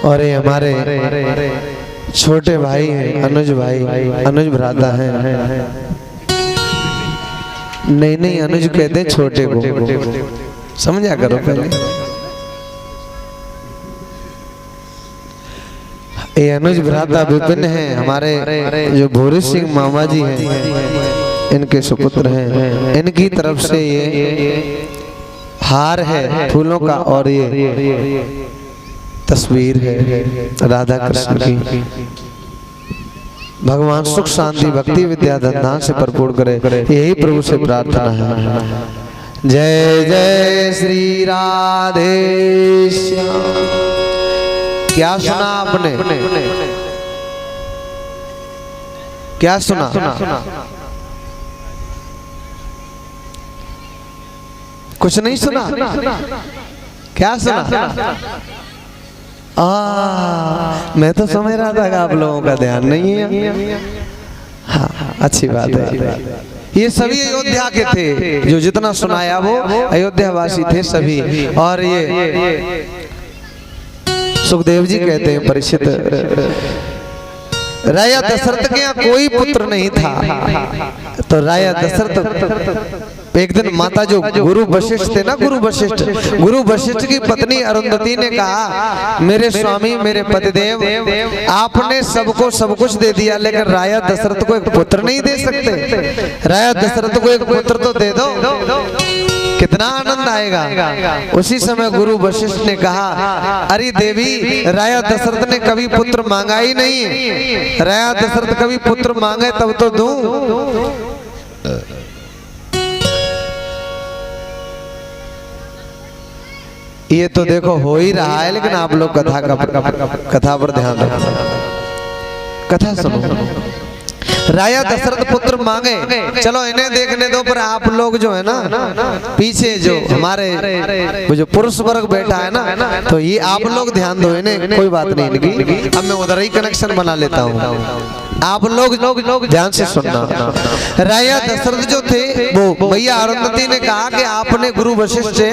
और ये हमारे छोटे भाई हैं अनुज भाई, अनुज भ्राता हैं। नहीं अनुज कहते हैं छोटे को, समझा करो पहले। ये अनुज भ्राता विपिन है हमारे, जो भूरी सिंह मामा जी हैं इनके सुपुत्र हैं। इनकी तरफ से ये हार है फूलों का और ये तस्वीर है राधा कृष्ण की। भगवान सुख शांति भक्ति विद्या धन से भरपूर करे, यही प्रभु से प्रार्थना है। जय जय श्री राधे श्याम। क्या सुना आपने? क्या सुना? कुछ नहीं सुना? क्या सुना? मैं तो समझ रहा था कि आप लोगों का ध्यान नहीं है। हाँ, अच्छी बात है। ये सभी अयोध्या के थे, जो जितना सुनाया वो अयोध्या वासी थे सभी। और ये सुखदेव जी कहते हैं परीक्षित, राजा दशरथ के यहाँ कोई पुत्र नहीं था, तो राजा दशरथ एक दिन माता जो गुरु वशिष्ठ थे ना, गुरु वशिष्ठ की पत्नी अरुंधति ने कहा, मेरे स्वामी मेरे पतिदेव आपने सबको सब कुछ दे दिया, लेकिन राजा दशरथ को एक पुत्र नहीं दे सकते। राजा दशरथ को एक पुत्र तो दे दो, कितना आनंद आएगा। उसी समय गुरु वशिष्ठ ने कहा, अरे देवी, राजा दशरथ ने कभी पुत्र मांगा ही नहीं। राजा दशरथ कभी पुत्र मांगे तब तो दूं। ये तो देखो हो ही रहा है, लेकिन आप लोग कथा पर ध्यान रखो, कथा सुनो। राजा दशरथ पुत्र मांगे, चलो इन्हें देखने दो, पर आप लोग जो है ना पीछे जो हमारे जो पुरुष वर्ग बैठा है ना, तो ये आप लोग ध्यान दो इन्हें, कोई बात नहीं इनकी। अब मैं उधर ही कनेक्शन बना लेता हूँ, आप लोग ध्यान से सुनना। राजा दशरथ जो थे वो मैया अरुंधति ने कहा कि आपने गुरु वशिष्ठ से,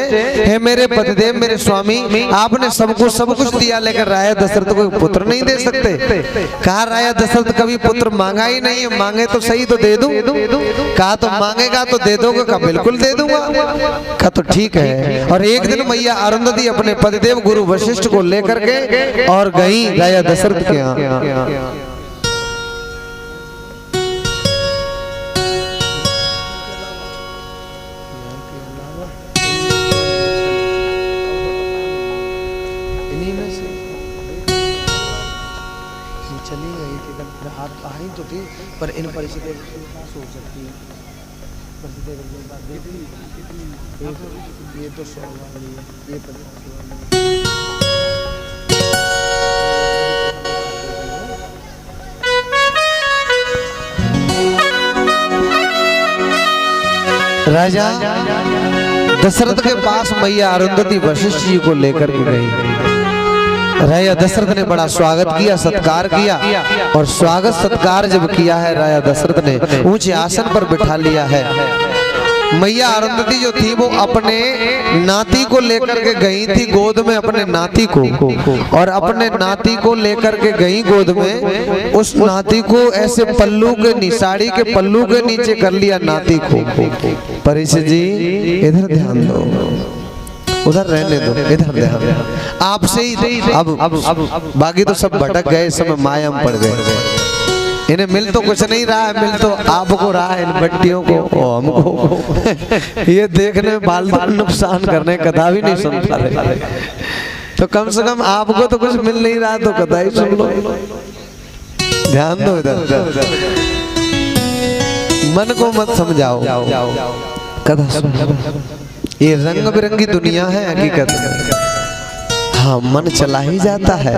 हे मेरे पतिदेव मेरे स्वामी, आपने सब कुछ दिया, लेकिन राजा दशरथ को पुत्र नहीं दे सकते। कहा राजा दशरथ कभी पुत्र मांगा ही नहीं, मांगे तो सही तो दे दूं। कहा तो मांगेगा तो दे दोगे? कहा बिल्कुल दे दूंगा। कहा तो ठीक है। और एक दिन मैया अरुंधति अपने पतिदेव गुरु वशिष्ठ को लेकर के और गई राजा दशरथ के यहाँ। तो थी पर इन परिस्थितियों हो सकती है, ये तो 100 वाली है, ये 50 वाली। राजा दशरथ के पास मैया अरुंधति वशिष्ठ जी को लेकर के गई। राजा दशरथ ने बड़ा स्वागत किया, सत्कार किया, और स्वागत सत्कार जब किया है राजा दशरथ ने ऊंचे आसन पर बिठा लिया है। मैया अरुंधति जो थी वो अपने नाती को लेकर के गई थी गोद में, अपने नाती को, और अपने नाती को लेकर के गई गोद में। उस नाती को ऐसे पल्लू के साड़ी के पल्लू के नीचे कर लिया नाती को। परीक्षित जी इधर ध्यान दो, उधर रहने दो, इधर ध्यान। आपसे ही अब बाकी तो सब भटक गए, सब माया में पड़ गए। इन्हें मिल तो कुछ नहीं रहा है, मिल तो आपको रहा है, इन बट्टियों को हमको। ये देखने में बाल नुकसान करने कथा भी नहीं सुन पा रहे, तो कम से कम आपको तो कुछ मिल नहीं रहा, तो कथा ही सुन लो। ध्यान दो इधर, मन को मत समझाओ, कथा सुनो। ये रंग बिरंगी दुनिया है हकीकत में। हाँ, मन चला ही जाता है,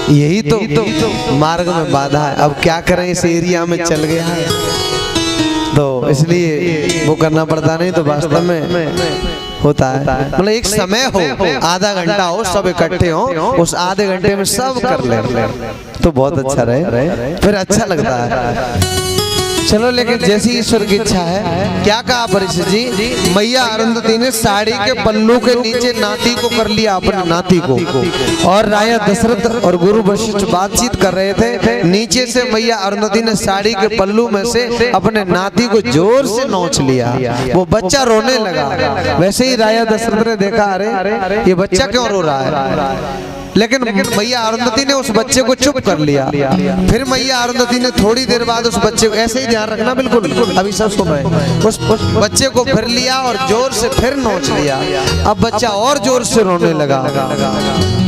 यही तो मार्ग में बाधा है। अब क्या करें, इस एरिया में चल गया है तो इसलिए वो करना पड़ता, नहीं तो वास्तव में होता है। मतलब एक समय हो, आधा घंटा हो, सब इकट्ठे हो, उस आधे घंटे में सब कर ले तो बहुत अच्छा रहे, फिर अच्छा लगता है। चलो, लेकिन जैसी ईश्वर की इच्छा है। क्या कहा परीक्षित जी? मैया अरुंधति ने साड़ी के पल्लू के नीचे नाती को कर लिया, अपने नाती को। और राजा दशरथ और गुरु वशिष्ठ बातचीत कर रहे थे। नीचे से मैया अरुंधति ने साड़ी के पल्लू में से अपने नाती को जोर से नोच लिया। वो बच्चा रोने लगा। वैसे ही राजा दशरथ ने देखा, अरे ये बच्चा क्यों रो रहा है? लेकिन मैया अरुंधति ने उस बच्चे को चुप कर लिया। फिर मैया अरुंधति ने थोड़ी देर बाद उस बच्चे को, ऐसे ही ध्यान रखना बिल्कुल, अभी सब सुनो, उस बच्चे को फिर लिया और जोर से फिर नोच लिया। अब बच्चा और जोर से रोने लगा।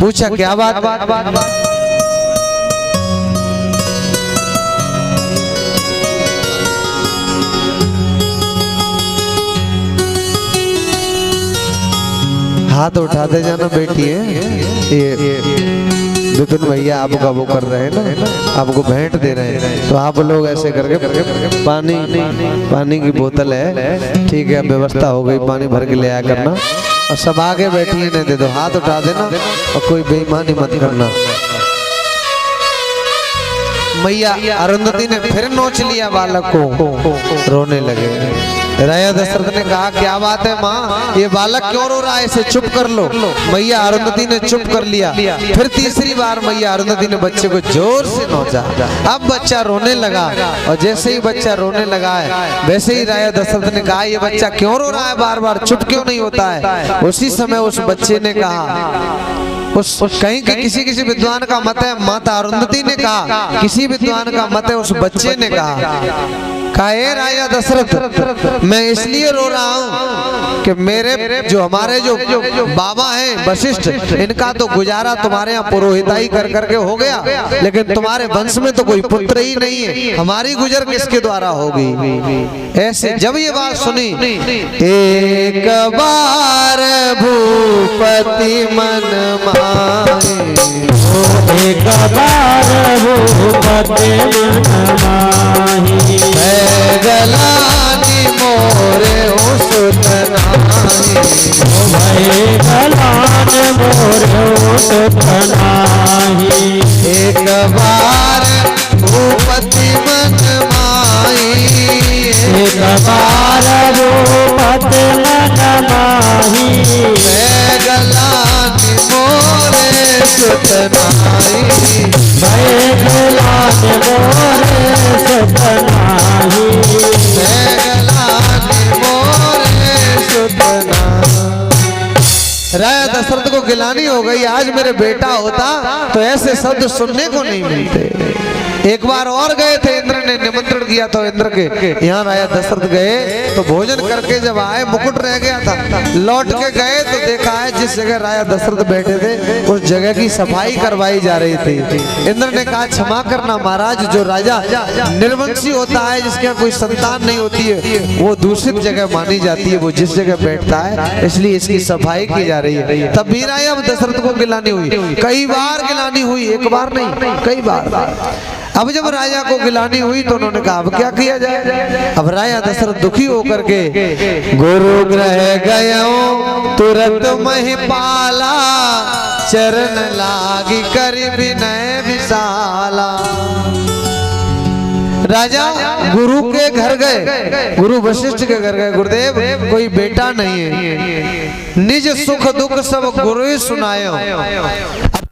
पूछा क्या बात? हाथ उठाते जाना बेटी है। ये विपिन भैया आपका वो कर रहे हैं ना, आपको भेंट दे रहे हैं, तो आप लोग ऐसे करके पानी की बोतल है, ठीक है, व्यवस्था हो गई, पानी भर के ले आया करना। और सब आगे बैठिए, नहीं दे दो, हाथ उठा देना और कोई बेईमानी मत करना। मैया अरुंधति ने फिर नोच लिया बालक को, रोने लगे। राजा दशरथ ने कहा क्या बात है माँ, ये बालक क्यों रो रहा है, इसे चुप कर लो। मैया अरुंधति ने चुप कर लिया। फिर तीसरी बार मैया अरुंधति ने बच्चे को जोर से नोचा। अब बच्चा रोने लगा, और जैसे ही बच्चा रोने लगा है वैसे ही राजा दशरथ ने कहा ये बच्चा क्यों रो रहा है, बार बार चुप क्यों नहीं होता है? उसी समय उस बच्चे ने कहा, उस कहीं के किसी विद्वान का मत है, माता अरुंधति ने कहा, किसी विद्वान का मत है, उस बच्चे ने कहा राजा दशरथ, मैं इसलिए रो रहा हूँ कि मेरे जो हमारे जो बाबा हैं वशिष्ठ, इनका तो गुजारा तुम्हारे यहाँ पुरोहिताई कर करके हो गया, लेकिन तुम्हारे वंश में तो कोई पुत्र ही नहीं है, हमारी गुजर किसके द्वारा होगी? ऐसे जब ये बात सुनी, एक बार भूपति मन माहे, एक बार भूपति मन माही, गलानी मोरे हो सुत नाही, भय गलान मोरे हो सुत नाही। एक बार भूपति मन माही, एक बार भूपति मन माही, गलानी मोरे सुत नाही, भय गलान मोरे सुत नाही, राजा दशरथ को गिलानी हो गई, आज मेरे बेटा होता तो ऐसे शब्द सुनने को नहीं मिलते। एक बार और गए थे, इंद्र ने निमंत्रण किया तो इंद्र के यहाँ राजा दशरथ गए, तो भोजन करके जब आए मुकुट रह गया था, लौट के गए तो देखा है जिस जगह राजा दशरथ बैठे थे उस जगह की सफाई करवाई जा रही थी। इंद्र ने कहा क्षमा करना महाराज, जो राजा निर्वंशी होता है, जिसके यहाँ कोई संतान नहीं होती है, वो दूषित जगह मानी जाती है, वो जिस जगह बैठता है, इसलिए इसकी सफाई की जा रही है। तब भी राजा दशरथ को गिलानी हुई, कई बार गिलानी हुई, एक बार नहीं कई बार। अब जब राजा को गिलानी हुई तो उन्होंने कहा अब क्या किया जाए? अब राजा दशरथ दुखी होकर के गुरु ग्रह गयो तुरंत महिपाला, चरण लागी कर विनय विशाला। राजा गुरु के घर गए, गुरु वशिष्ठ के घर गए, गुरुदेव कोई बेटा नहीं है, निज सुख दुख सब गुरु ही सुनायो। अब